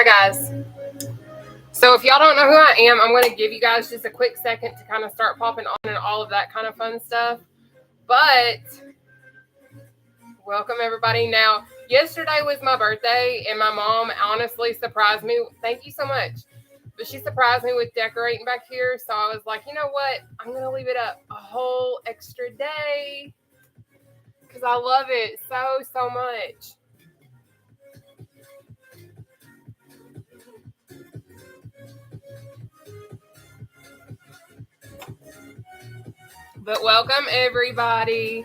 guys. So if y'all don't know who I am, I'm going to give you guys just a quick second to kind of start popping on and all of that kind of fun stuff. But welcome everybody. Now, yesterday was my birthday and my mom honestly surprised me. Thank you so much. But she surprised me with decorating back here. So I was like, you know what? I'm going to leave it up a whole extra day because I love it so much. But welcome everybody.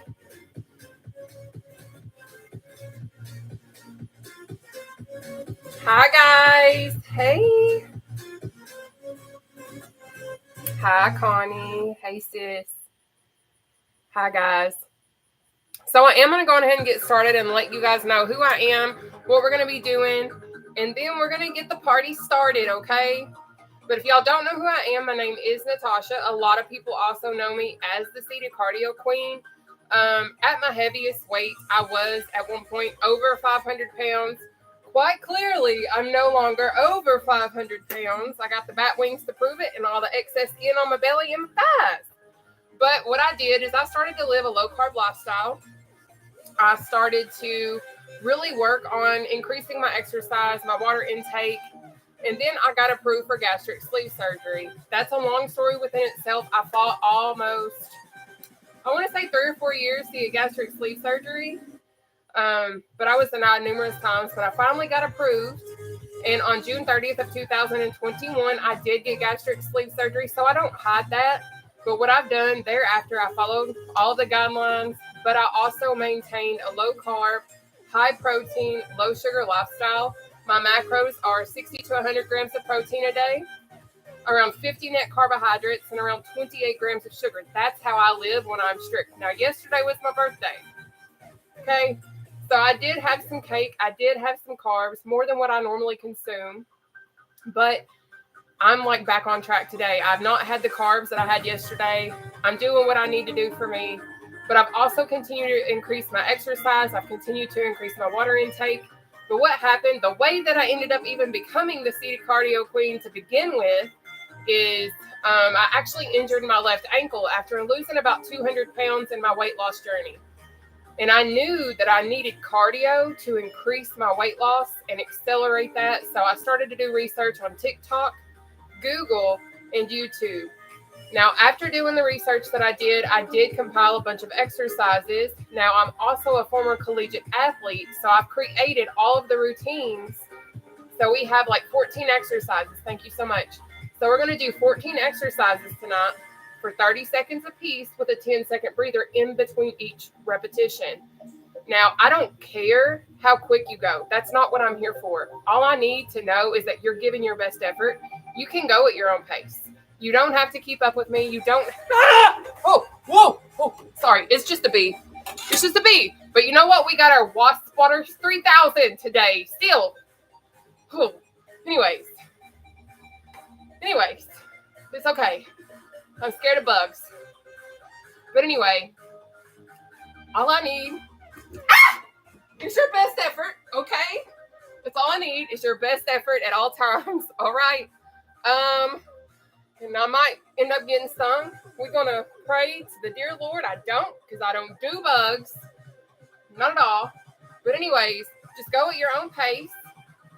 Hi guys. Hey. Hi Connie. Hey sis. Hi guys. So I am going to go ahead and get started and let you guys know who I am, what we're going to be doing, and then we're going to get the party started, okay? But if y'all don't know who I am, my name is Nataushia. A lot of people also know me as the Seated Cardio Queen. At my heaviest weight, I was at one point over 500 pounds. Quite clearly, I'm no longer over 500 pounds. I got the bat wings to prove it and all the excess skin on my belly and my thighs. But what I did is I started to live a low-carb lifestyle. I started to really work on increasing my exercise, my water intake, and then I got approved for gastric sleeve surgery. That's a long story within itself. I fought almost, I want to say 3 or 4 years to get gastric sleeve surgery. But I was denied numerous times, but I finally got approved. And on June 30th of 2021, I did get gastric sleeve surgery. So I don't hide that. But what I've done thereafter, I followed all the guidelines, but I also maintained a low carb, high protein, low sugar lifestyle. My macros are 60 to 100 grams of protein a day, around 50 net carbohydrates, and around 28 grams of sugar. That's how I live when I'm strict. Now, yesterday was my birthday. Okay, so I did have some cake. I did have some carbs, more than what I normally consume. But I'm like back on track today. I've not had the carbs that I had yesterday. I'm doing what I need to do for me. But I've also continued to increase my exercise. I've continued to increase my water intake. But what happened, the way that I ended up even becoming the Seated Cardio Queen to begin with is I actually injured my left ankle after losing about 200 pounds in my weight loss journey. And I knew that I needed cardio to increase my weight loss and accelerate that. So I started to do research on TikTok, Google, and YouTube. Now, after doing the research that I did compile a bunch of exercises. Now, I'm also a former collegiate athlete, so I've created all of the routines. So we have like 14 exercises. Thank you so much. So we're going to do 14 exercises tonight for 30 seconds apiece with a 10-second breather in between each repetition. Now, I don't care how quick you go. That's not what I'm here for. All I need to know is that you're giving your best effort. You can go at your own pace. You don't have to keep up with me. You don't. Oh, whoa. Oh, sorry. It's just a bee. It's just a bee. But you know what? We got our Wasp Spotter 3000 today. Still. Oh. Anyways. It's okay. I'm scared of bugs. But anyway. All I need is your best effort. Okay? That's all I need is your best effort at all times. All right? And I might end up getting stung. We're going to pray to the dear Lord. I don't, because I don't do bugs. Not at all. But anyways, just go at your own pace.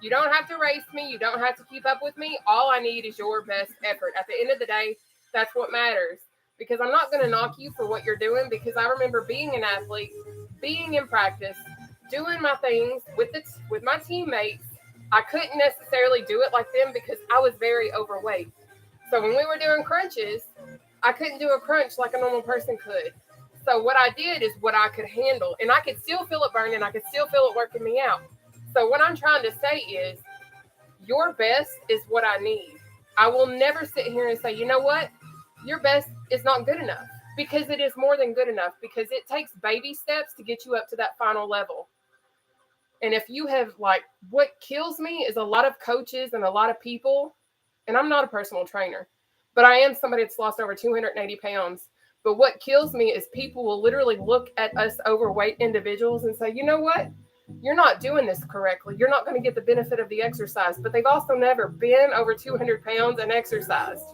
You don't have to race me. You don't have to keep up with me. All I need is your best effort. At the end of the day, that's what matters. Because I'm not going to knock you for what you're doing, because I remember being an athlete, being in practice, doing my things with my teammates. I couldn't necessarily do it like them because I was very overweight. So when we were doing crunches, I couldn't do a crunch like a normal person could. So what I did is what I could handle, and I could still feel it burning. I could still feel it working me out. So what I'm trying to say is your best is what I need. I will never sit here and say, you know what? Your best is not good enough, because it is more than good enough, because it takes baby steps to get you up to that final level. And if you have, like, what kills me is a lot of coaches and a lot of people, and I'm not a personal trainer, but I am somebody that's lost over 280 pounds. But what kills me is people will literally look at us overweight individuals and say, you know what? you're not doing this correctly. You're not going to get the benefit of the exercise. But they've also never been over 200 pounds and exercised.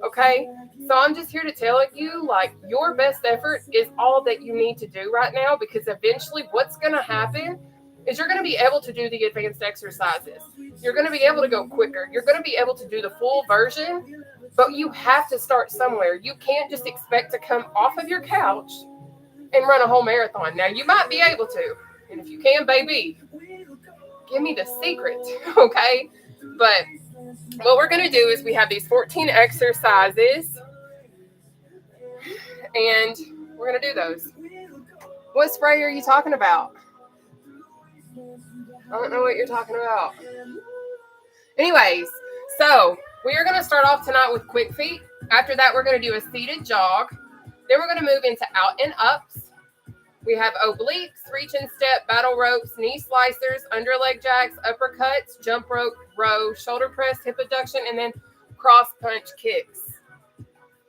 Okay? So I'm just here to tell you, like, your best effort is all that you need to do right now, because eventually what's going to happen is you're going to be able to do the advanced exercises. You're going to be able to go quicker. You're going to be able to do the full version, but you have to start somewhere. You can't just expect to come off of your couch and run a whole marathon. Now, you might be able to, and if you can, baby, give me the secret, okay? But what we're going to do is we have these 14 exercises, and we're going to do those. What spray are you talking about? I don't know what you're talking about. Anyways, so we are going to start off tonight with quick feet. After that, we're going to do a seated jog. Then we're going to move into out and ups. We have obliques, reach and step, battle ropes, knee slicers, underleg jacks, uppercuts, jump rope, row, shoulder press, hip abduction, and then cross punch kicks.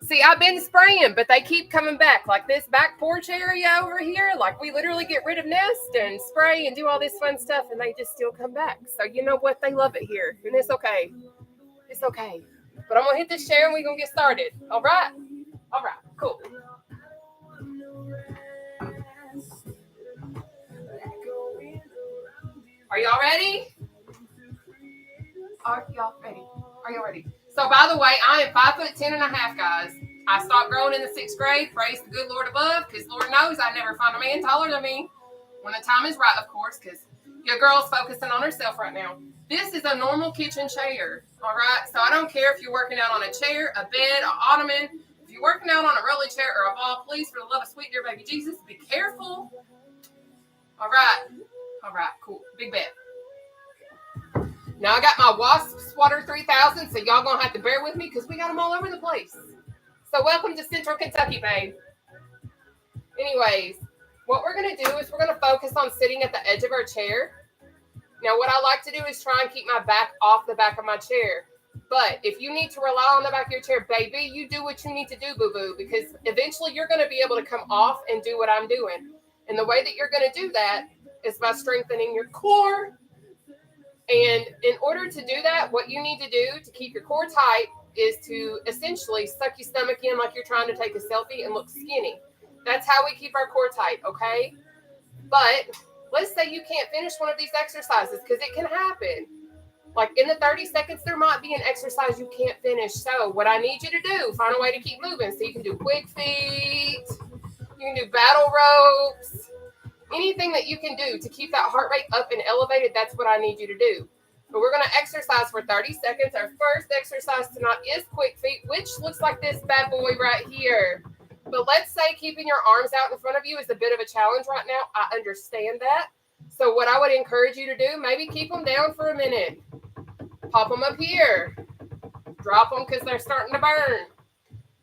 See, I've been spraying, but they keep coming back. Like this back porch area over here, like we literally get rid of nest and spray and do all this fun stuff, and they just still come back. So you know what? They love it here, and it's okay. It's okay. But I'm going to hit this share, and we're going to get started. All right? All right. Cool. Are y'all ready? Are y'all ready? Are y'all ready? So, by the way, I am 5'10.5", guys. I stopped growing in the 6th grade. Praise the good Lord above, because Lord knows I never find a man taller than me. When the time is right, of course, because your girl's focusing on herself right now. This is a normal kitchen chair, all right? So I don't care if you're working out on a chair, a bed, an ottoman. If you're working out on a rolly chair or a ball, please, for the love of sweet dear baby Jesus, be careful. All right. All right, cool. Big bet. Now I got my Wasp Swatter 3000, so y'all gonna have to bear with me because we got them all over the place. So welcome to Central Kentucky, babe. Anyways, what we're gonna do is we're gonna focus on sitting at the edge of our chair. Now what I like to do is try and keep my back off the back of my chair. But if you need to rely on the back of your chair, baby, you do what you need to do, boo-boo, because eventually you're gonna be able to come off and do what I'm doing. And the way that you're gonna do that is by strengthening your core. And in order to do that, what you need to do to keep your core tight is to essentially suck your stomach in like you're trying to take a selfie and look skinny. That's how we keep our core tight, okay? But let's say you can't finish one of these exercises, because it can happen. Like in the 30 seconds, there might be an exercise you can't finish. So what I need you to do, find a way to keep moving. So you can do quick feet, you can do battle ropes, anything that you can do to keep that heart rate up and elevated, that's what I need you to do. But we're going to exercise for 30 seconds. Our first exercise tonight is quick feet, which looks like this bad boy right here. But let's say keeping your arms out in front of you is a bit of a challenge right now. I understand that. So what I would encourage you to do, maybe keep them down for a minute. Pop them up here. Drop them because they're starting to burn.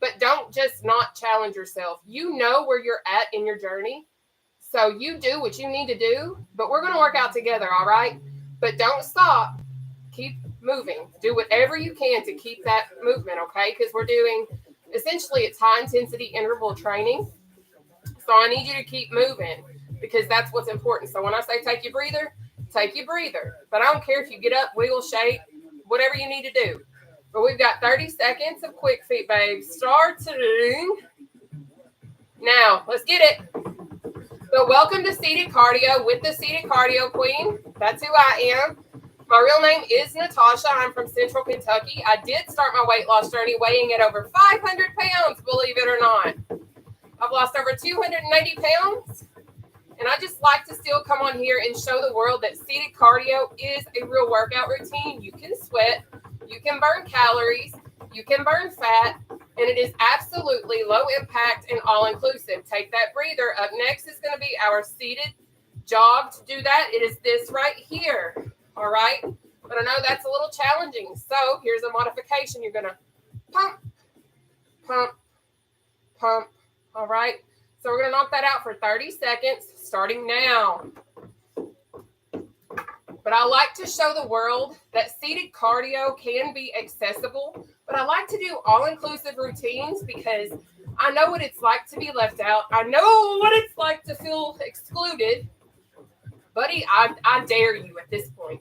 But don't just not challenge yourself. You know where you're at in your journey. So you do what you need to do, but we're going to work out together, all right? But don't stop. Keep moving. Do whatever you can to keep that movement, okay? Because we're doing, essentially, it's high-intensity interval training. So I need you to keep moving because that's what's important. So when I say take your breather, take your breather. But I don't care if you get up, wiggle, shake, whatever you need to do. But we've got 30 seconds of quick feet, babe. Starting. Now, let's get it. So welcome to Seated Cardio with the Seated Cardio Queen. That's who I am. My real name is Nataushia. I'm from Central Kentucky. I did start my weight loss journey weighing at over 500 pounds, believe it or not. I've lost over 290 pounds. And I just like to still come on here and show the world that seated cardio is a real workout routine. You can sweat, you can burn calories, you can burn fat, and it is absolutely low impact and all inclusive. Take that breather. Up next is going to be our seated jog. To do that, it is this right here. All right. But I know that's a little challenging. So here's a modification. You're going to pump, pump, pump. All right. So we're going to knock that out for 30 seconds starting now. But I like to show the world that seated cardio can be accessible. But I like to do all-inclusive routines because I know what it's like to be left out. I know what it's like to feel excluded. Buddy, I dare you at this point.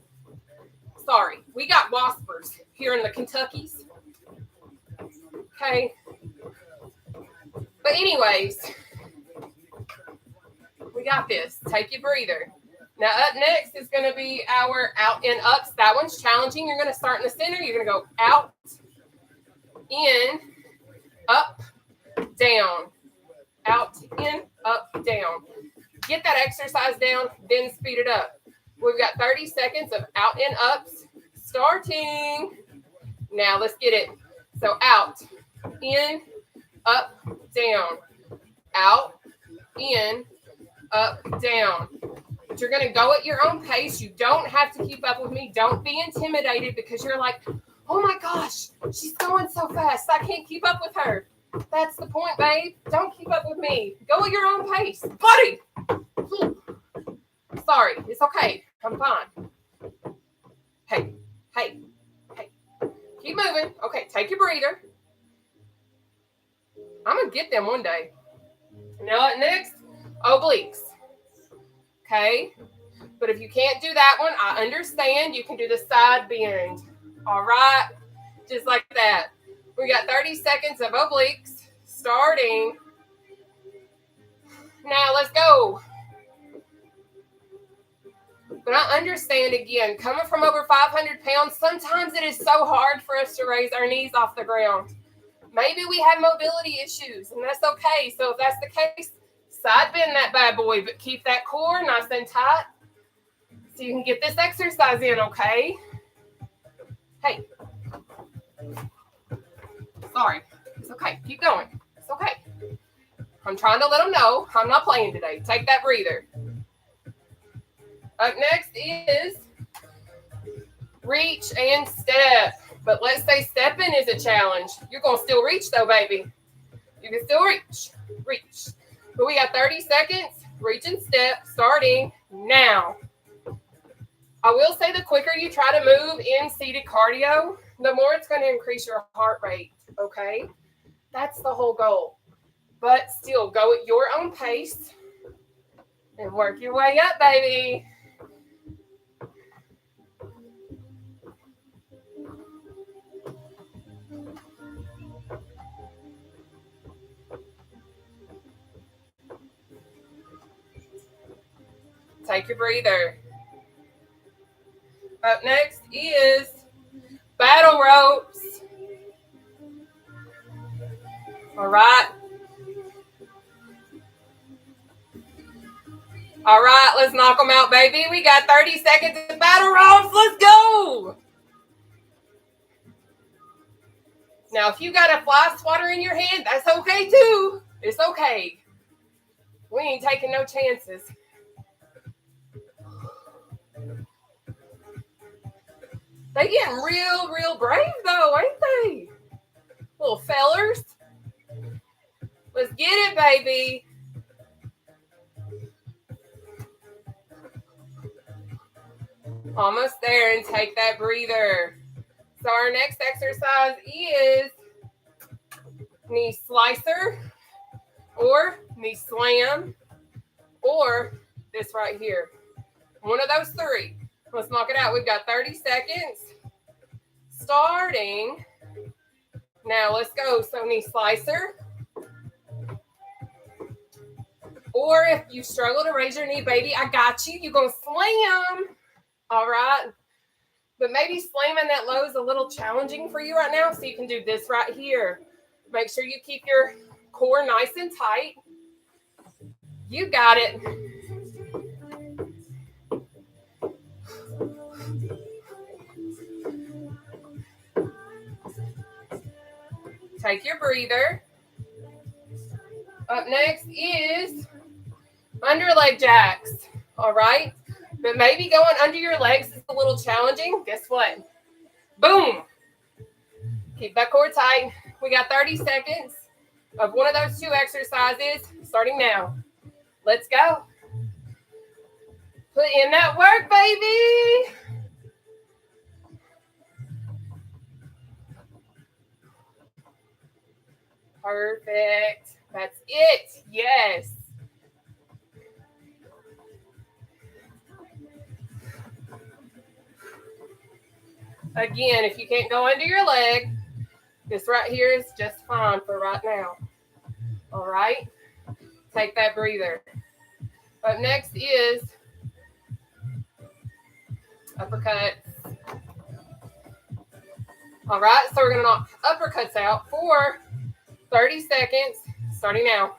Sorry, we got waspers here in the Kentuckys. Okay. But anyways, we got this. Take your breather. Now up next is going to be our out and ups. That one's challenging. You're going to start in the center. You're going to go out, in, up, down. Out, in, up, down. Get that exercise down, then speed it up. We've got 30 seconds of out and ups starting. Now let's get it. So out, in, up, down. Out, in, up, down. But you're going to go at your own pace. You don't have to keep up with me. Don't be intimidated because you're like, oh my gosh, she's going so fast. I can't keep up with her. That's the point, babe. Don't keep up with me. Go at your own pace. Buddy! Sorry, it's okay. I'm fine. Hey. Keep moving. Okay, take your breather. I'm going to get them one day. Now, next, obliques. Okay? But if you can't do that one, I understand. You can do the side bend. All right? Just like that. We got 30 seconds of obliques starting. Now, let's go. But I understand, again, coming from over 500 pounds, sometimes it is so hard for us to raise our knees off the ground. Maybe we have mobility issues, and that's okay. So if that's the case, side bend that bad boy, but keep that core nice and tight so you can get this exercise in, okay? Hey. Sorry. It's okay. Keep going. It's okay. I'm trying to let them know I'm not playing today. Take that breather. Up next is reach and step. But let's say stepping is a challenge. You're going to still reach though, baby. You can still reach. Reach. But we got 30 seconds. Reach and step starting now. I will say the quicker you try to move in seated cardio, the more it's going to increase your heart rate, okay? That's the whole goal. But still, go at your own pace and work your way up, baby. Take your breather. Up next is battle ropes. All right. All right, let's knock them out, baby. We got 30 seconds of battle ropes. Let's go. Now, if you got a fly swatter in your hand, that's okay too. It's okay. We ain't taking no chances. They getting real brave though, ain't they? Little fellers. Let's get it, baby. Almost there, and take that breather. So our next exercise is knee slicer or knee slam or this right here. One of those three. Let's knock it out. We've got 30 seconds starting. Now let's go. So knee slicer. Or if you struggle to raise your knee, baby, I got you. You're going to slam. All right. But maybe slamming that low is a little challenging for you right now. So you can do this right here. Make sure you keep your core nice and tight. You got it. Take your breather. Up next is under leg jacks. All right. But maybe going under your legs is a little challenging. Guess what? Boom. Keep that core tight. We got 30 seconds of one of those two exercises starting now. Let's go. Put in that work, baby. Perfect. That's it. Yes. Again, if you can't go under your leg, this right here is just fine for right now. All right? Take that breather. Up next is uppercuts. All right, so we're going to knock uppercuts out for 30 seconds, starting now.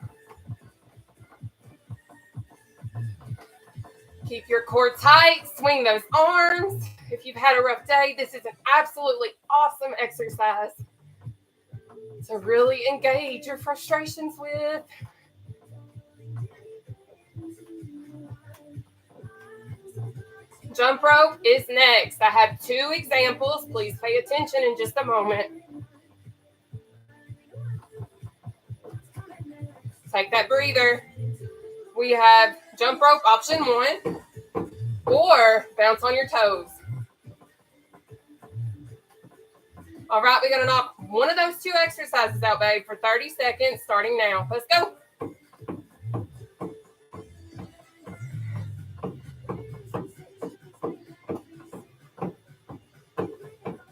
Keep your core tight, swing those arms. If you've had a rough day, this is an absolutely awesome exercise to really engage your frustrations with. Jump rope is next. I have 2 examples. Please pay attention in just a moment. Take that breather. We have jump rope option 1 or bounce on your toes. All right, we're going to knock one of those 2 exercises out, babe, for 30 seconds, starting now. Let's go.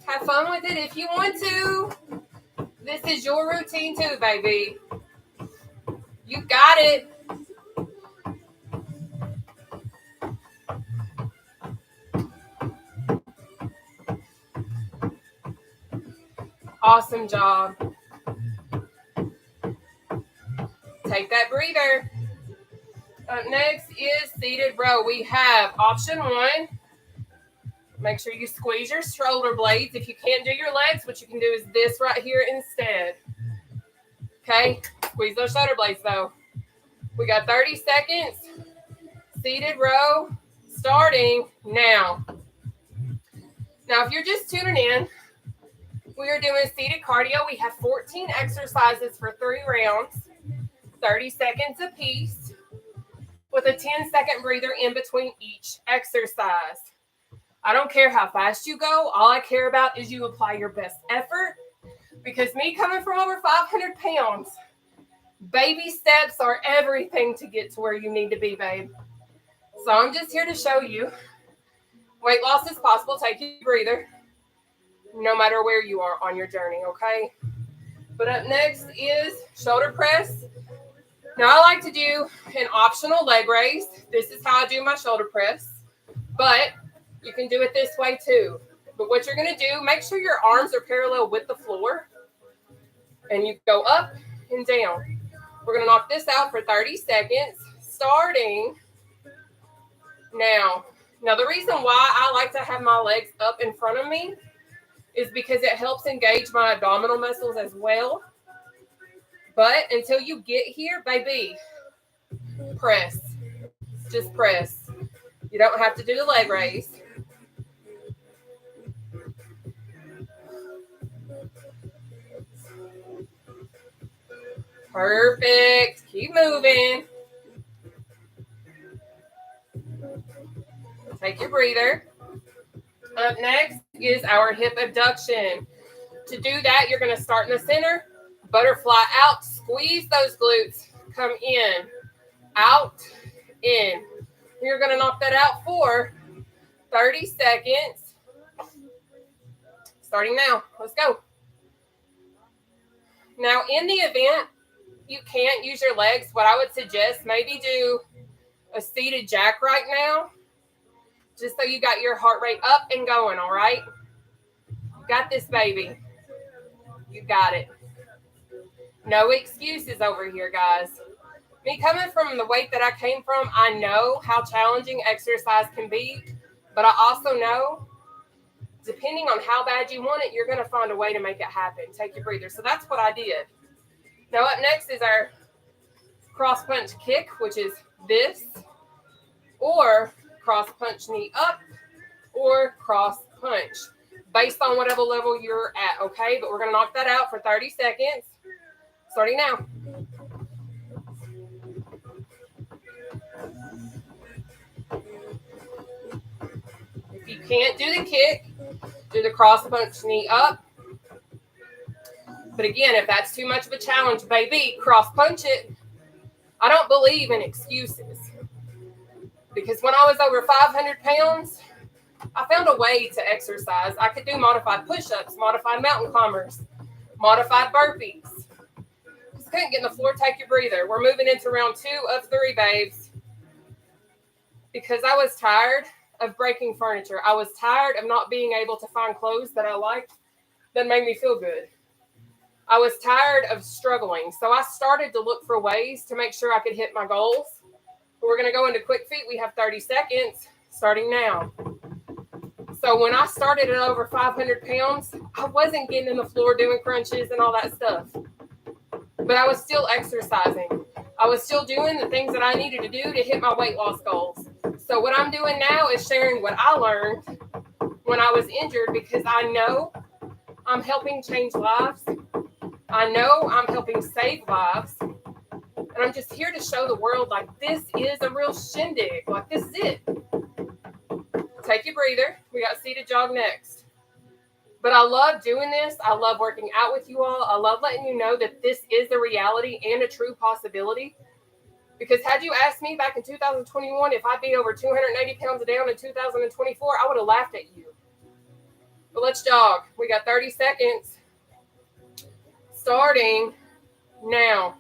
Have fun with it if you want to. This is your routine too, baby. You got it. Awesome job. Take that breather. Up next is seated row. We have option 1. Make sure you squeeze your shoulder blades. If you can't do your legs, what you can do is this right here instead. Okay? Squeeze those shoulder blades though. We got 30 seconds. Seated row starting now. Now, if you're just tuning in, we are doing seated cardio. We have 14 exercises for 3 rounds, 30 seconds apiece, with a 10-second breather in between each exercise. I don't care how fast you go. All I care about is you apply your best effort, because me coming from over 500 pounds, baby steps are everything to get to where you need to be, babe. So I'm just here to show you weight loss is possible. Take your breather, no matter where you are on your journey, okay? But up next is shoulder press. Now, I like to do an optional leg raise. This is how I do my shoulder press, but you can do it this way too. But what you're going to do, make sure your arms are parallel with the floor, and you go up and down. We're going to knock this out for 30 seconds, starting now. Now, the reason why I like to have my legs up in front of me is because it helps engage my abdominal muscles as well. But until you get here, baby, press. Just press. You don't have to do the leg raise. Perfect. Keep moving. Take your breather. Up next is our hip abduction. To do that, you're going to start in the center, butterfly out, squeeze those glutes, come in, out, in. You're going to knock that out for 30 seconds. Starting now. Let's go. Now, in the event you can't use your legs, what I would suggest, maybe do a seated jack right now, just so you got your heart rate up and going, all right? You got this, baby. You got it. No excuses over here, guys. Me coming from the weight that I came from, I know how challenging exercise can be, but I also know, depending on how bad you want it, you're going to find a way to make it happen. Take your breather. So that's what I did. Now, up next is our cross punch kick, which is this, or cross punch knee up, or cross punch, based on whatever level you're at, okay? But we're going to knock that out for 30 seconds, starting now. If you can't do the kick, do the cross punch knee up. But again, if that's too much of a challenge, baby, cross punch it. I don't believe in excuses, because when I was over 500 pounds, I found a way to exercise. I could do modified push-ups, modified mountain climbers, modified burpees. Just couldn't get in the floor. Take your breather. We're moving into round 2 of 3, babes. Because I was tired of breaking furniture. I was tired of not being able to find clothes that I liked that made me feel good. I was tired of struggling. So I started to look for ways to make sure I could hit my goals. We're going to go into quick feet. We have 30 seconds starting now. So when I started at over 500 pounds, I wasn't getting in the floor doing crunches and all that stuff. But I was still exercising. I was still doing the things that I needed to do to hit my weight loss goals. So what I'm doing now is sharing what I learned when I was injured, because I know I'm helping change lives. I know I'm helping save lives. And I'm just here to show the world, like, this is a real shindig. Like, this is it. Take your breather. We got seated jog next. But I love doing this. I love working out with you all. I love letting you know that this is a reality and a true possibility. Because had you asked me back in 2021 if I'd be over 280 pounds down in 2024, I would have laughed at you. But let's jog. We got 30 seconds. Starting now.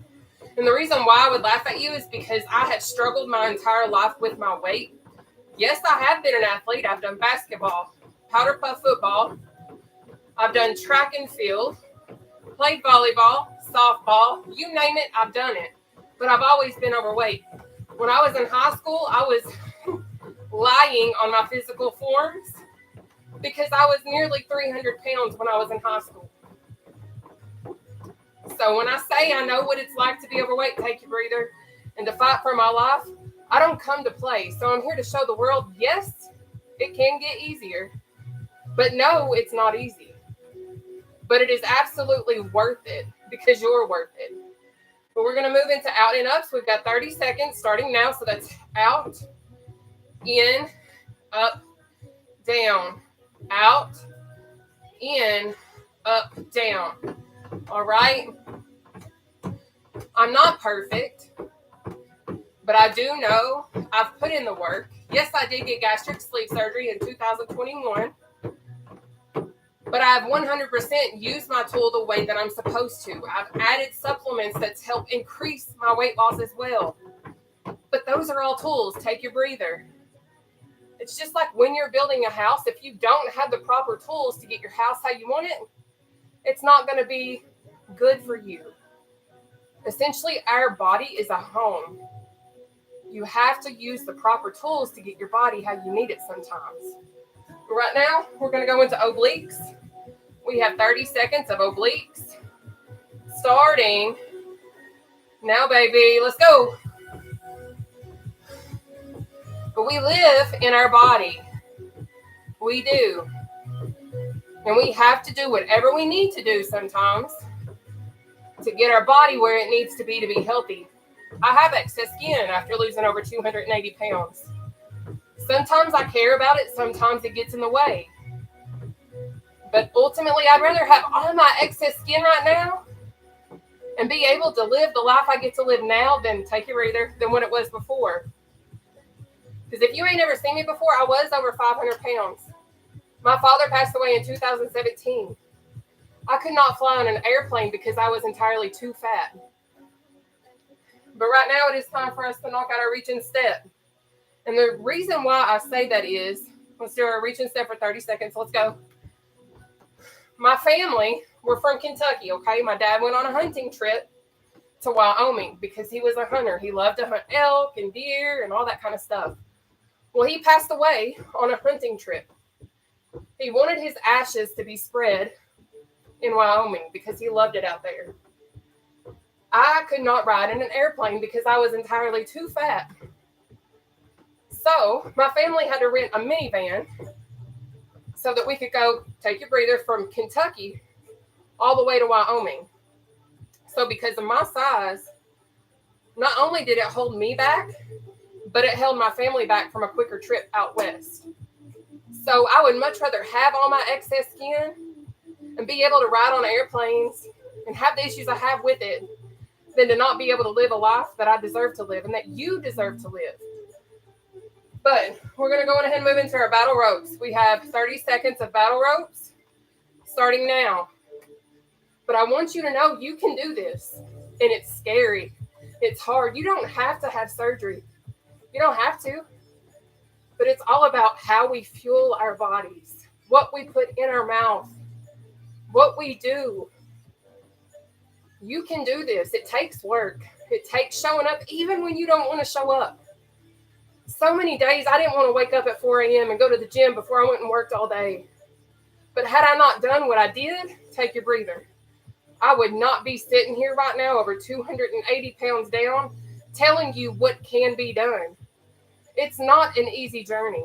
And the reason why I would laugh at you is because I have struggled my entire life with my weight. Yes, I have been an athlete. I've done basketball, powder puff football. I've done track and field, played volleyball, softball, you name it, I've done it. But I've always been overweight. When I was in high school, I was lying on my physical forms because I was nearly 300 pounds when I was in high school. So when I say I know what it's like to be overweight, take your breather, and to fight for my life, I don't come to play. So I'm here to show the world, yes, it can get easier, but no, it's not easy. But it is absolutely worth it because you're worth it. But we're going to move into out and ups. We've got 30 seconds starting now. So that's out, in, up, down, out, in, up, down. All right. I'm not perfect, but I do know I've put in the work. Yes, I did get gastric sleeve surgery in 2021. But I've 100% used my tool the way that I'm supposed to. I've added supplements that help increase my weight loss as well. But those are all tools. Take your breather. It's just like when you're building a house. If you don't have the proper tools to get your house how you want it, it's not going to be good for you. Essentially, our body is a home. You have to use the proper tools to get your body how you need it sometimes. Right now, we're going to go into obliques. We have 30 seconds of obliques. Starting now, baby. Let's go. But we live in our body. We do. And we have to do whatever we need to do sometimes to get our body where it needs to be healthy. I have excess skin after losing over 280 pounds. Sometimes I care about it. Sometimes it gets in the way. But ultimately, I'd rather have all my excess skin right now and be able to live the life I get to live now than, take your breather, than what it was before. Because if you ain't ever seen me before, I was over 500 pounds. My father passed away in 2017. I could not fly on an airplane because I was entirely too fat. But right now, it is time for us to knock out our reach and step. And the reason why I say that is, let's do our reach and step for 30 seconds. Let's go. My family, we're from Kentucky, okay? My dad went on a hunting trip to Wyoming because he was a hunter. He loved to hunt elk and deer and all that kind of stuff. Well, he passed away on a hunting trip. He wanted his ashes to be spread in Wyoming because he loved it out there. I could not ride in an airplane because I was entirely too fat. So my family had to rent a minivan so that we could go, take your breather, from Kentucky all the way to Wyoming. So because of my size, not only did it hold me back, but it held my family back from a quicker trip out west. So I would much rather have all my excess skin and be able to ride on airplanes and have the issues I have with it than to not be able to live a life that I deserve to live and that you deserve to live. But we're going to go ahead and move into our battle ropes. We have 30 seconds of battle ropes starting now. But I want you to know you can do this. And it's scary. It's hard. You don't have to have surgery. You don't have to. But it's all about how we fuel our bodies, what we put in our mouth, what we do. You can do this. It takes work. It takes showing up even when you don't want to show up. So many days I didn't want to wake up at 4 a.m. and go to the gym before I went and worked all day. But had I not done what I did, take your breather, I would not be sitting here right now over 280 pounds down telling you what can be done. It's not an easy journey.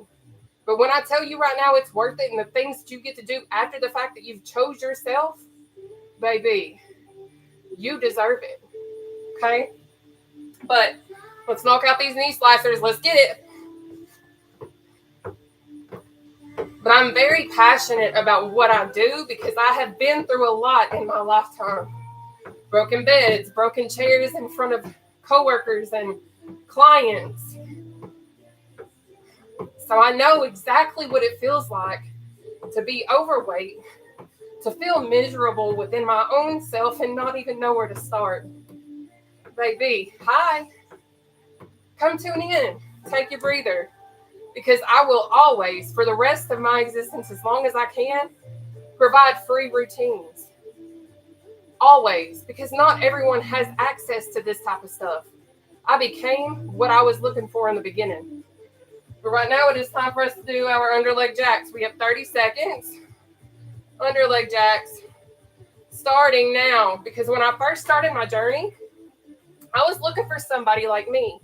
But when I tell you right now it's worth it and the things that you get to do after the fact that you've chose yourself, baby, you deserve it. Okay? But let's knock out these knee slicers. Let's get it. But I'm very passionate about what I do because I have been through a lot in my lifetime. Broken beds, broken chairs in front of coworkers and clients. So I know exactly what it feels like to be overweight, to feel miserable within my own self and not even know where to start. Baby, hi. Come tune in. Take your breather. Because I will always, for the rest of my existence, as long as I can, provide free routines. Always. Because not everyone has access to this type of stuff. I became what I was looking for in the beginning. But right now it is time for us to do our underleg jacks. We have 30 seconds. Underleg jacks. Starting now. Because when I first started my journey, I was looking for somebody like me.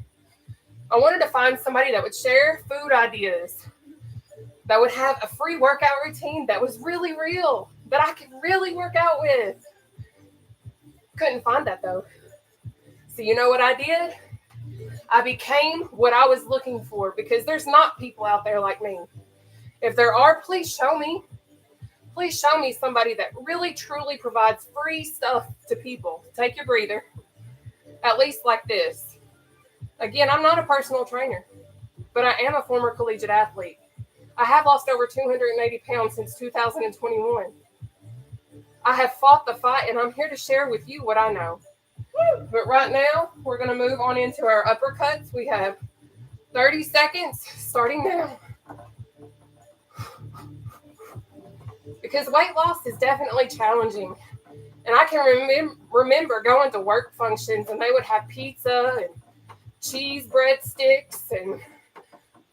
I wanted to find somebody that would share food ideas, that would have a free workout routine that was really real, that I could really work out with. Couldn't find that though. So you know what I did? I became what I was looking for because there's not people out there like me. If there are, please show me. Please show me somebody that really truly provides free stuff to people. Take your breather. At least like this. Again, I'm not a personal trainer, but I am a former collegiate athlete. I have lost over 280 pounds since 2021. I have fought the fight, and I'm here to share with you what I know. But right now, we're going to move on into our uppercuts. We have 30 seconds starting now. Because weight loss is definitely challenging. And I can remember going to work functions, and they would have pizza and cheese breadsticks and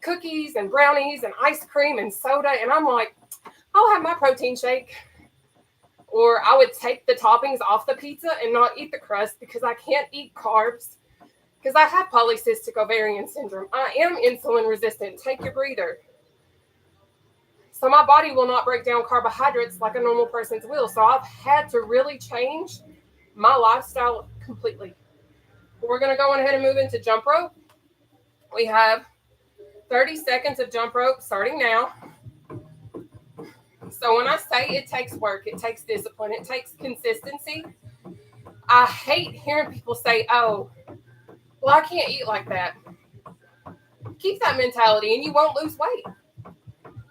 cookies and brownies and ice cream and soda. And I'm like, I'll have my protein shake. Or I would take the toppings off the pizza and not eat the crust because I can't eat carbs because I have polycystic ovarian syndrome. I am insulin resistant. Take your breather. So my body will not break down carbohydrates like a normal person's will. So I've had to really change my lifestyle completely. We're going to go ahead and move into jump rope. We have 30 seconds of jump rope starting now. So when I say it takes work, it takes discipline, it takes consistency. I hate hearing people say, oh, well, I can't eat like that. Keep that mentality and you won't lose weight.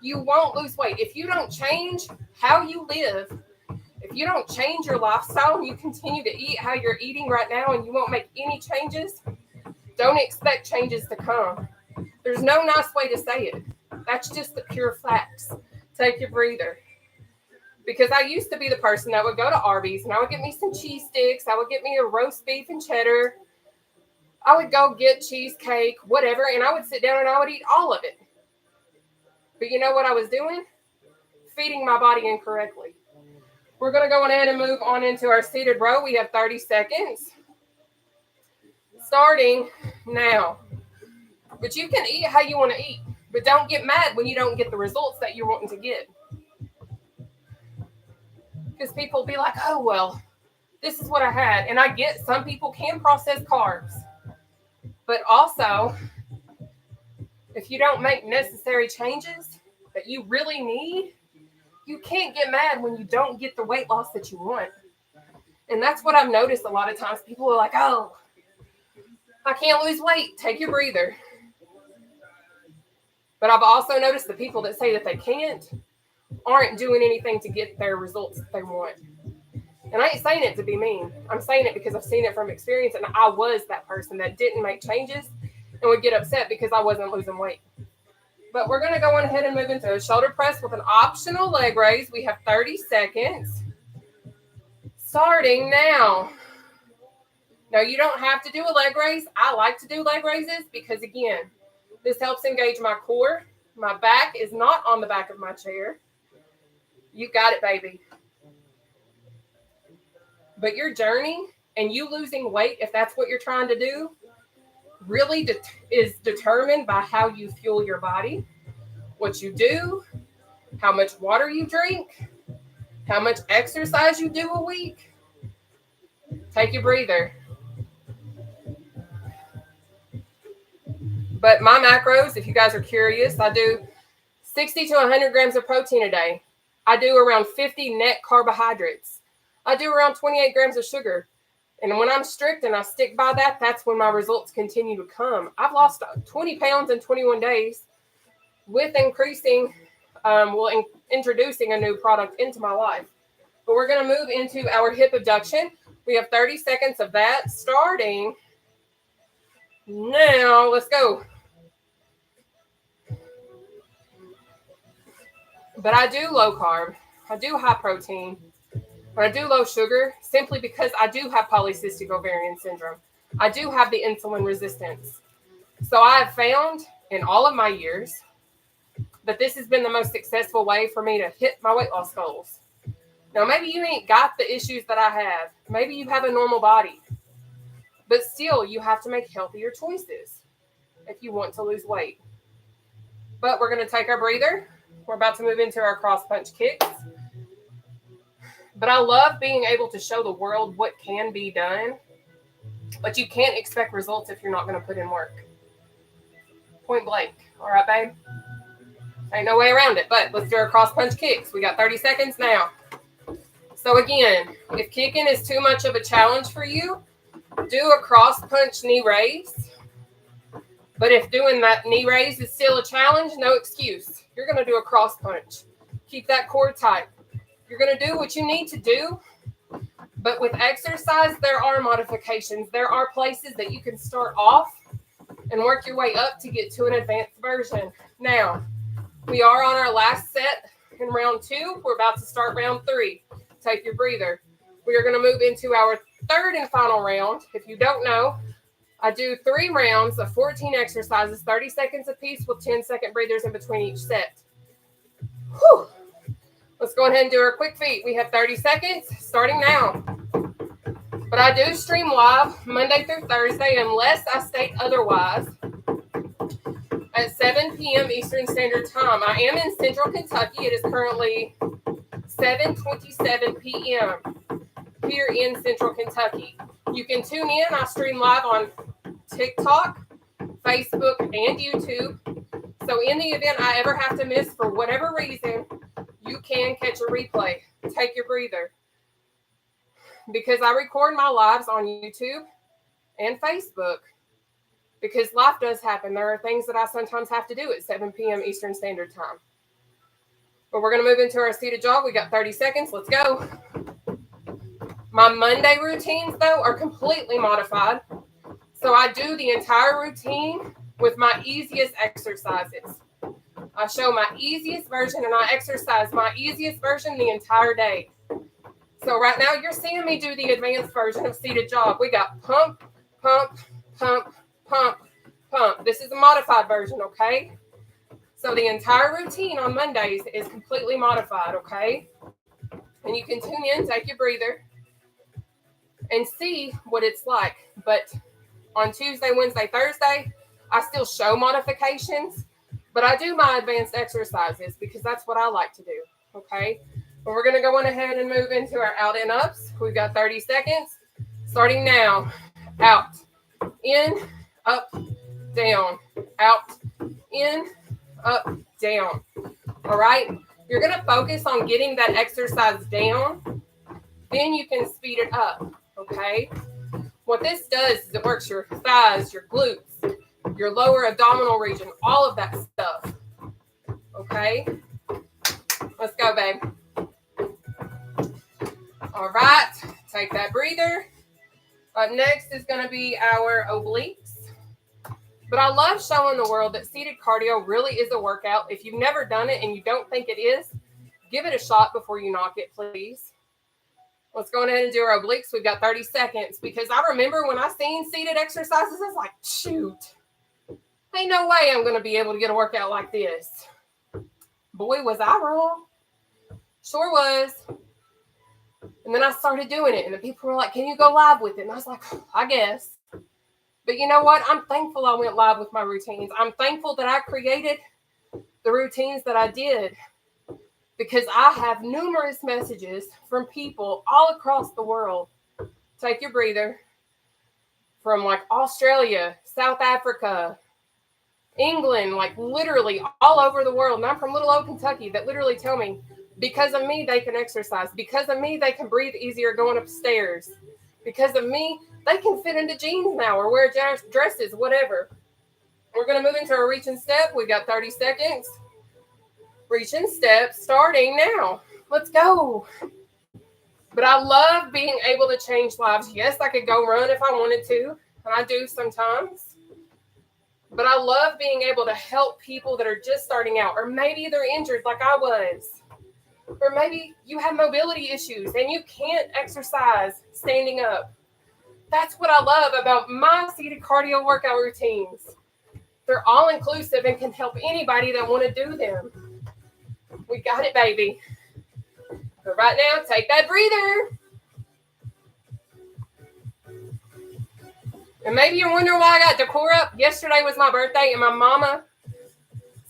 You won't lose weight. If you don't change how you live, if you don't change your lifestyle and you continue to eat how you're eating right now and you won't make any changes, don't expect changes to come. There's no nice way to say it. That's just the pure facts. Take your breather. Because I used to be the person that would go to Arby's and I would get me some cheese sticks. I would get me a roast beef and cheddar. I would go get cheesecake, whatever, and I would sit down and I would eat all of it. But you know what I was doing? Feeding my body incorrectly. We're going to go ahead and move on into our seated row. We have 30 seconds. Starting now. But you can eat how you want to eat. But don't get mad when you don't get the results that you're wanting to get. Because people will be like, oh, well, this is what I had. And I get some people can process carbs. But also, if you don't make necessary changes that you really need, you can't get mad when you don't get the weight loss that you want. And that's what I've noticed a lot of times. People are like, oh, I can't lose weight. Take your breather. But I've also noticed the people that say that they can't aren't doing anything to get their results that they want. And I ain't saying it to be mean. I'm saying it because I've seen it from experience, and I was that person that didn't make changes and would get upset because I wasn't losing weight. But we're going to go on ahead and move into a shoulder press with an optional leg raise. We have 30 seconds. Starting now. Now, you don't have to do a leg raise. I like to do leg raises because, again, this helps engage my core. My back is not on the back of my chair. You got it, baby. But your journey and you losing weight, if that's what you're trying to do, really is determined by how you fuel your body, what you do, how much water you drink, how much exercise you do a week. Take your breather. But my macros, if you guys are curious, I do 60 to 100 grams of protein a day. I do around 50 net carbohydrates. I do around 28 grams of sugar. And when I'm strict and I stick by that, that's when my results continue to come. I've lost 20 pounds in 21 days with introducing a new product into my life. But we're going to move into our hip abduction. We have 30 seconds of that starting now. Let's go. But I do low carb. I do high protein. But I do low sugar simply because I do have polycystic ovarian syndrome. I do have the insulin resistance. So I have found in all of my years that this has been the most successful way for me to hit my weight loss goals. Now, maybe you ain't got the issues that I have. Maybe you have a normal body. But still, you have to make healthier choices if you want to lose weight. But we're going to take our breather. We're about to move into our cross punch kicks. But I love being able to show the world what can be done. But you can't expect results if you're not going to put in work. Point blank. All right, babe? Ain't no way around it. But let's do our cross punch kicks. We got 30 seconds now. So again, if kicking is too much of a challenge for you, do a cross punch knee raise. But if doing that knee raise is still a challenge, no excuse. You're going to do a cross punch. Keep that core tight. You're going to do what you need to do. But with exercise, there are modifications. There are places that you can start off and work your way up to get to an advanced version. Now, we are on our last set in round 2. We're about to start round 3. Take your breather. We are going to move into our third and final round. If you don't know, I do 3 rounds of 14 exercises, 30 seconds apiece with 10-second breathers in between each set. Whew. Let's go ahead and do our quick feet. We have 30 seconds starting now. But I do stream live Monday through Thursday unless I state otherwise at 7 p.m. Eastern Standard Time. I am in Central Kentucky. It is currently 7:27 p.m. here in Central Kentucky. You can tune in. I stream live on TikTok, Facebook, and YouTube. So in the event I ever have to miss for whatever reason, you can catch a replay. Take your breather. Because I record my lives on YouTube and Facebook. Because life does happen. There are things that I sometimes have to do at 7 p.m. Eastern Standard Time. But we're going to move into our seated jog. We got 30 seconds. Let's go. My Monday routines, though, are completely modified. So I do the entire routine with my easiest exercises. I show my easiest version and I exercise my easiest version the entire day. So right now you're seeing me do the advanced version of seated jog. We got pump, pump, pump, pump, pump. This is a modified version, okay? So the entire routine on Mondays is completely modified, okay? And you can tune in, take your breather, and see what it's like. But on Tuesday, Wednesday, Thursday, I still show modifications, but I do my advanced exercises because that's what I like to do, okay? But we're going to go on ahead and move into our out and ups. We've got 30 seconds. Starting now. Out, in, up, down, out, in, up, down. All right? You're going to focus on getting that exercise down. Then you can speed it up, okay? What this does is it works your thighs, your glutes, your lower abdominal region, all of that stuff. Okay. Let's go, babe. All right. Take that breather. Up next is going to be our obliques. But I love showing the world that seated cardio really is a workout. If you've never done it and you don't think it is, give it a shot before you knock it, please. Let's go ahead and do our obliques. We've got 30 seconds because I remember when I seen seated exercises, I was like, shoot, ain't no way I'm going to be able to get a workout like this. Boy, was I wrong. Sure was. And then I started doing it and the people were like, can you go live with it? And I was like, I guess. But you know what? I'm thankful I went live with my routines. I'm thankful that I created the routines that I did because I have numerous messages from people all across the world. Take your breather. From like Australia, South Africa, England, like literally all over the world. And I'm from little old Kentucky that literally tell me because of me, they can exercise. Because of me, they can breathe easier going upstairs. Because of me, they can fit into jeans now or wear dresses, whatever. We're going to move into our reach and step. We've got 30 seconds. Reach and step starting now. Let's go. But I love being able to change lives. Yes, I could go run if I wanted to, and I do sometimes. But I love being able to help people that are just starting out, or maybe they're injured like I was. Or maybe you have mobility issues and you can't exercise standing up. That's what I love about my seated cardio workout routines. They're all inclusive and can help anybody that want to do them. We got it, baby. But right now, take that breather. And maybe you're wondering why I got decor up. Yesterday was my birthday and my mama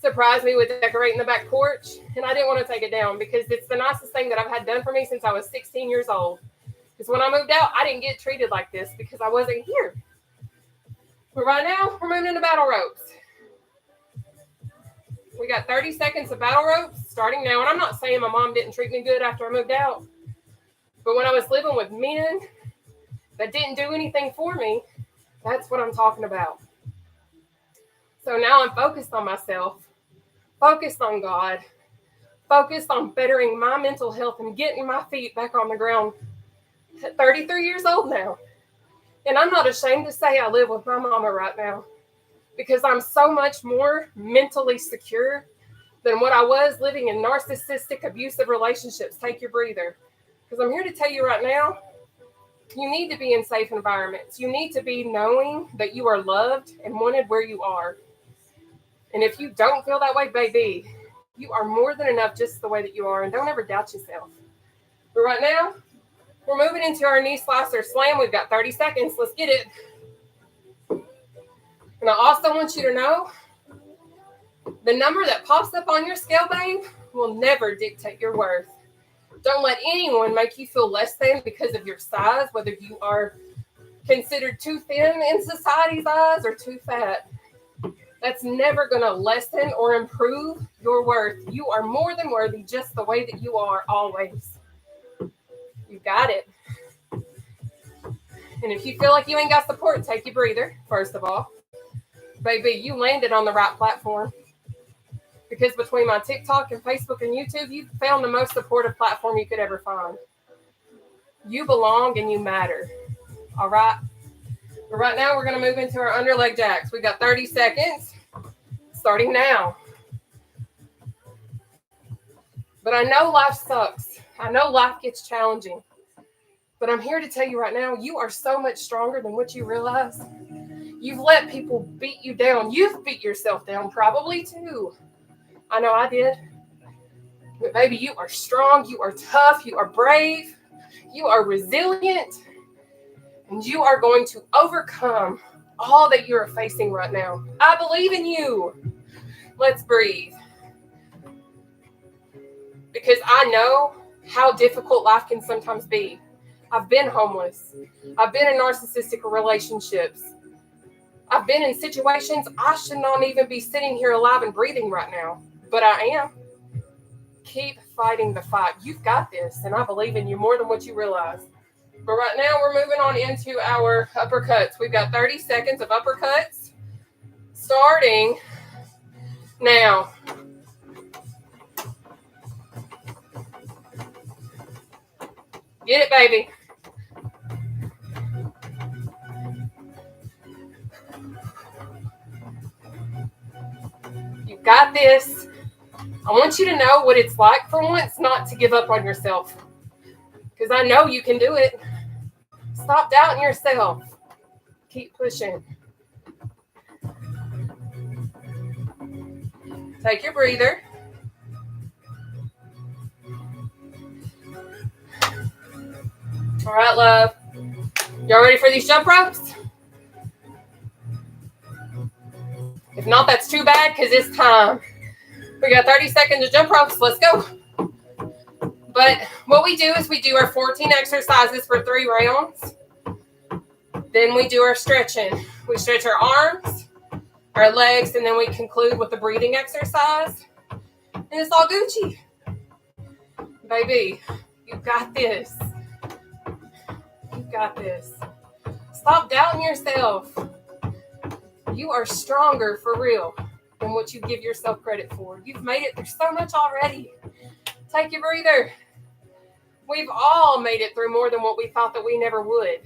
surprised me with decorating the back porch, and I didn't want to take it down because it's the nicest thing that I've had done for me since I was 16 years old. Because when I moved out, I didn't get treated like this because I wasn't here. But right now, we're moving into battle ropes. We got 30 seconds of battle ropes starting now, and I'm not saying my mom didn't treat me good after I moved out, but when I was living with men that didn't do anything for me, that's what I'm talking about. So now I'm focused on myself, focused on God, focused on bettering my mental health and getting my feet back on the ground at 33 years old now. And I'm not ashamed to say I live with my mama right now because I'm so much more mentally secure than what I was living in narcissistic, abusive relationships. Take your breather. Because I'm here to tell you right now, you need to be in safe environments. You need to be knowing that you are loved and wanted where you are. And if you don't feel that way, baby, you are more than enough just the way that you are. And don't ever doubt yourself. But right now, we're moving into our knee slicer slam. We've got 30 seconds. Let's get it. And I also want you to know the number that pops up on your scale, babe, will never dictate your worth. Don't let anyone make you feel less than because of your size, whether you are considered too thin in society's eyes or too fat. That's never going to lessen or improve your worth. You are more than worthy just the way that you are always. You got it. And if you feel like you ain't got support, take your breather, first of all. Baby, you landed on the right platform. Because between my TikTok and Facebook and YouTube, you found the most supportive platform you could ever find. You belong and you matter. All right? But right now, we're going to move into our underleg jacks. We got 30 seconds, starting now. But I know life sucks. I know life gets challenging. But I'm here to tell you right now, you are so much stronger than what you realize. You've let people beat you down. You've beat yourself down probably too. I know I did. But baby, you are strong. You are tough. You are brave. You are resilient. And you are going to overcome all that you are facing right now. I believe in you. Let's breathe. Because I know how difficult life can sometimes be. I've been homeless. I've been in narcissistic relationships. I've been in situations I should not even be sitting here alive and breathing right now. But I am. Keep fighting the fight. You've got this, and I believe in you more than what you realize. But right now, we're moving on into our uppercuts. We've got 30 seconds of uppercuts starting now. Get it, baby. You got this. I want you to know what it's like for once not to give up on yourself. Because I know you can do it. Stop doubting yourself. Keep pushing. Take your breather. All right, love. Y'all ready for these jump ropes? If not, that's too bad because it's time. We got 30 seconds of jump ropes. Let's go. But what we do is we do our 14 exercises for 3 rounds. Then we do our stretching. We stretch our arms, our legs, and then we conclude with the breathing exercise. And it's all Gucci. Baby, you got this. You got this. Stop doubting yourself. You are stronger for real than what you give yourself credit for. You've made it through so much already. Take your breather. We've all made it through more than what we thought that we never would.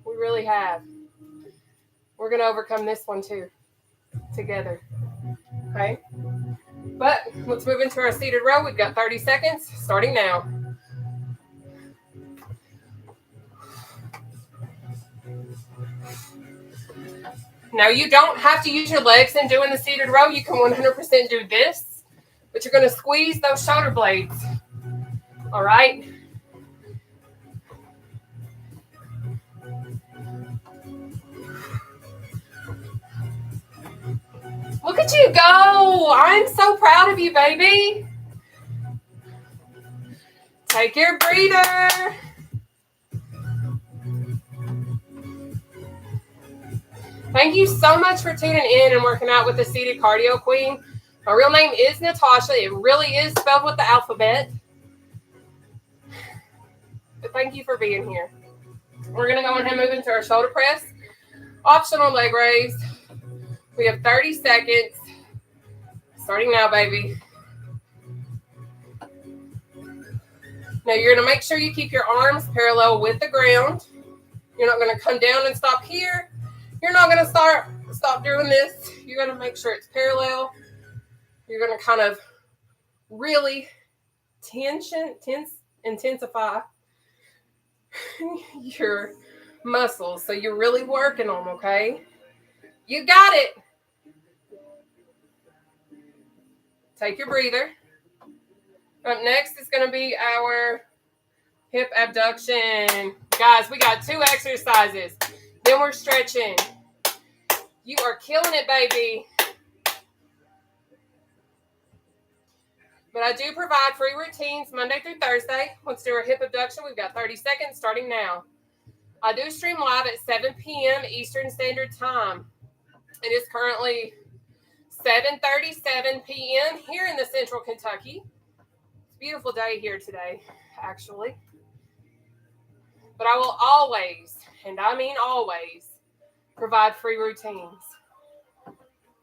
We really have. We're going to overcome this one too, together. Okay? But let's move into our seated row. We've got 30 seconds, starting now. Now, you don't have to use your legs in doing the seated row. You can 100% do this, but you're going to squeeze those shoulder blades. All right? Look at you go. I'm so proud of you, baby. Take your breather. Thank you so much for tuning in and working out with the Seated Cardio Queen. My real name is Nataushia. It really is spelled with the alphabet. But thank you for being here. We're going to go ahead and move into our shoulder press. Optional leg raise. We have 30 seconds. Starting now, baby. Now, you're going to make sure you keep your arms parallel with the ground. You're not going to come down and stop here. You're not going to stop doing this. You're going to make sure it's parallel. You're going to kind of really intensify your muscles. So you're really working them, okay? You got it. Take your breather. Up next is going to be our hip abduction. Guys, we got 2 exercises. Then we're stretching. You are killing it, baby. But I do provide free routines Monday through Thursday. Let's do our hip abduction. We've got 30 seconds starting now. I do stream live at 7 p.m. Eastern Standard Time. It is currently 7:37 p.m. here in the Central Kentucky. It's a beautiful day here today, actually. But I will always, and I mean always, provide free routines.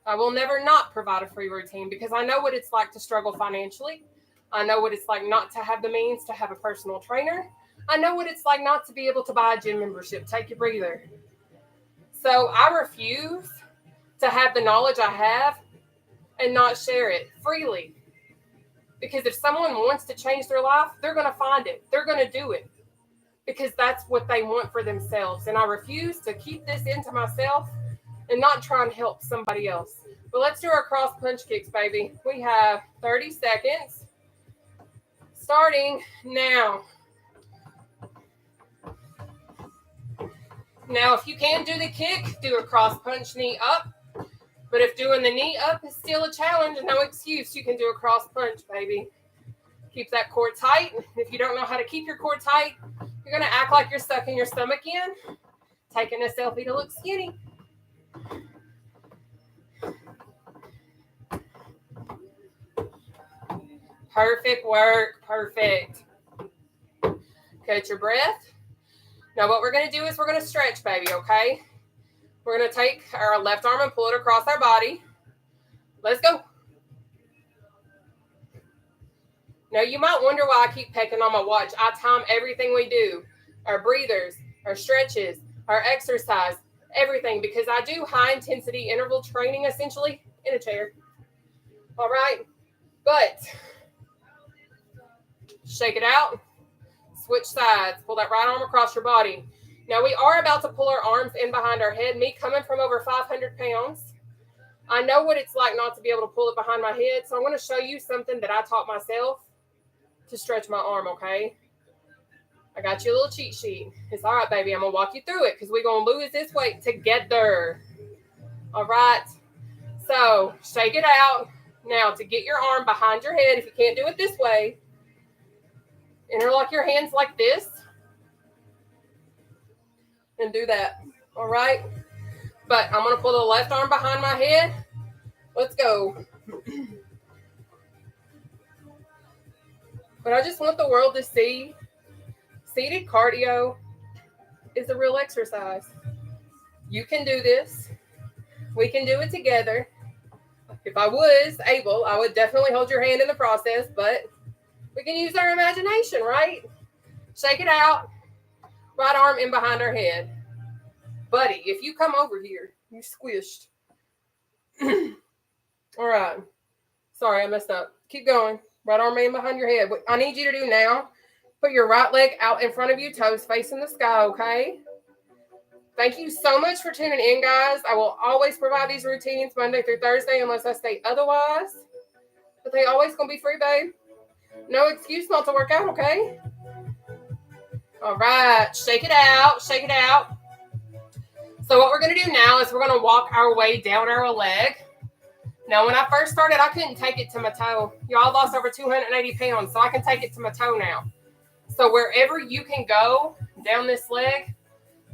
I will never not provide a free routine because I know what it's like to struggle financially. I know what it's like not to have the means to have a personal trainer. I know what it's like not to be able to buy a gym membership. Take your breather. So I refuse to have the knowledge I have and not share it freely. Because if someone wants to change their life, they're going to find it. They're going to do it. Because that's what they want for themselves. And I refuse to keep this into myself and not try and help somebody else. But let's do our cross punch kicks, baby. We have 30 seconds. Starting now. Now, if you can do the kick, do a cross punch knee up. But if doing the knee up is still a challenge, no excuse, you can do a cross punch, baby. Keep that core tight. If you don't know how to keep your core tight, you're going to act like you're sucking your stomach in, taking a selfie to look skinny. Perfect work. Perfect. Catch your breath. Now what we're going to do is we're going to stretch, baby, okay? We're going to take our left arm and pull it across our body. Let's go. Now, you might wonder why I keep pecking on my watch. I time everything we do, our breathers, our stretches, our exercise, everything, because I do high-intensity interval training, essentially, in a chair. All right? But shake it out. Switch sides. Pull that right arm across your body. Now, we are about to pull our arms in behind our head. Me coming from over 500 pounds, I know what it's like not to be able to pull it behind my head. So I'm going to show you something that I taught myself to stretch my arm, okay? I got you a little cheat sheet. It's all right, baby. I'm going to walk you through it because we're going to lose this weight together. All right? So shake it out. Now, to get your arm behind your head, if you can't do it this way, interlock your hands like this and do that. All right? But I'm going to pull the left arm behind my head. Let's go. But I just want the world to see seated cardio is a real exercise. You can do this. We can do it together. If I was able, I would definitely hold your hand in the process, but we can use our imagination, right? Shake it out. Right arm in behind our head. Buddy, if you come over here, you squished. All right. Sorry, I messed up. Keep going. Right arm in behind your head. What I need you to do now, put your right leg out in front of you, toes facing the sky, okay? Thank you so much for tuning in, guys. I will always provide these routines Monday through Thursday unless I state otherwise. But they always going to be free, babe. No excuse not to work out, okay? All right. Shake it out. Shake it out. So what we're going to do now is we're going to walk our way down our leg. Now, when I first started, I couldn't take it to my toe. Y'all lost over 280 pounds, so I can take it to my toe now. So wherever you can go down this leg,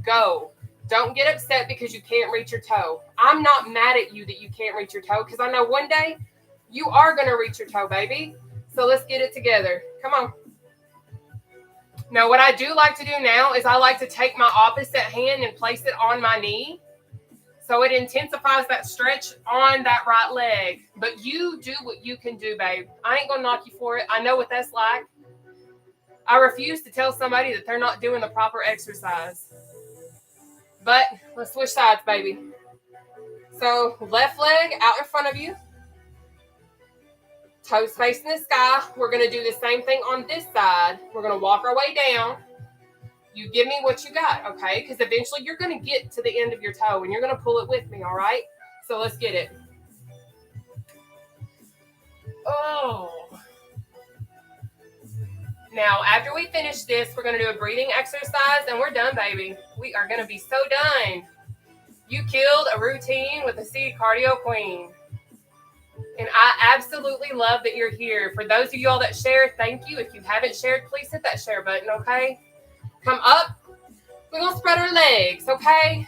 go. Don't get upset because you can't reach your toe. I'm not mad at you that you can't reach your toe because I know one day you are going to reach your toe, baby. So let's get it together. Come on. Now, what I do like to do now is I like to take my opposite hand and place it on my knee. So it intensifies that stretch on that right leg. But you do what you can do, babe. I ain't going to knock you for it. I know what that's like. I refuse to tell somebody that they're not doing the proper exercise. But let's switch sides, baby. So left leg out in front of you. Toes facing the sky. We're going to do the same thing on this side. We're going to walk our way down. You give me what you got, okay? Because eventually you're going to get to the end of your toe and you're going to pull it with me, all right? So let's get it. Oh. Now, after we finish this, we're going to do a breathing exercise and we're done, baby. We are going to be so done. You killed a routine with a seated cardio queen. And I absolutely love that you're here. For those of you all that share, thank you. If you haven't shared, please hit that share button, okay? Come up. We're going to spread our legs, okay?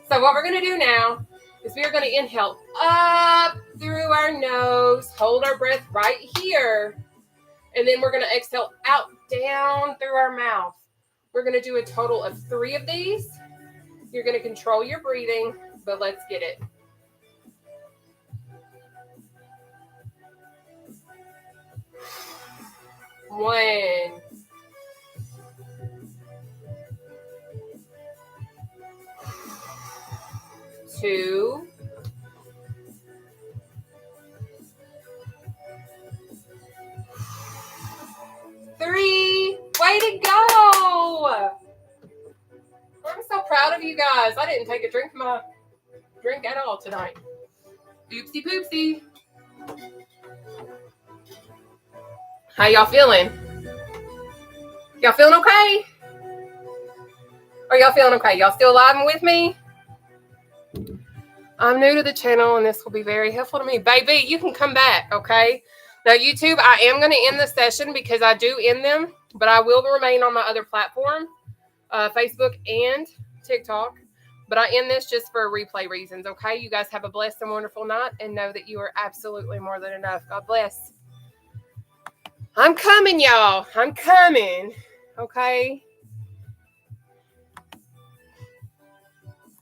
So what we're going to do now is we are going to inhale up through our nose, hold our breath right here, and then we're going to exhale out, down through our mouth. We're going to do a total of 3 of these. You're going to control your breathing, but let's get it. One. 2. 3. Way to go! I'm so proud of you guys. I didn't take a drink at all tonight. Oopsie poopsie. How y'all feeling? Y'all feeling okay? Are y'all feeling okay? Y'all still alive and with me? I'm new to the channel and this will be very helpful to me. Baby, you can come back, okay? Now, YouTube, I am going to end the session because I do end them, but I will remain on my other platform, Facebook and TikTok. But I end this just for replay reasons, okay? You guys have a blessed and wonderful night and know that you are absolutely more than enough. God bless. I'm coming, y'all. I'm coming, okay?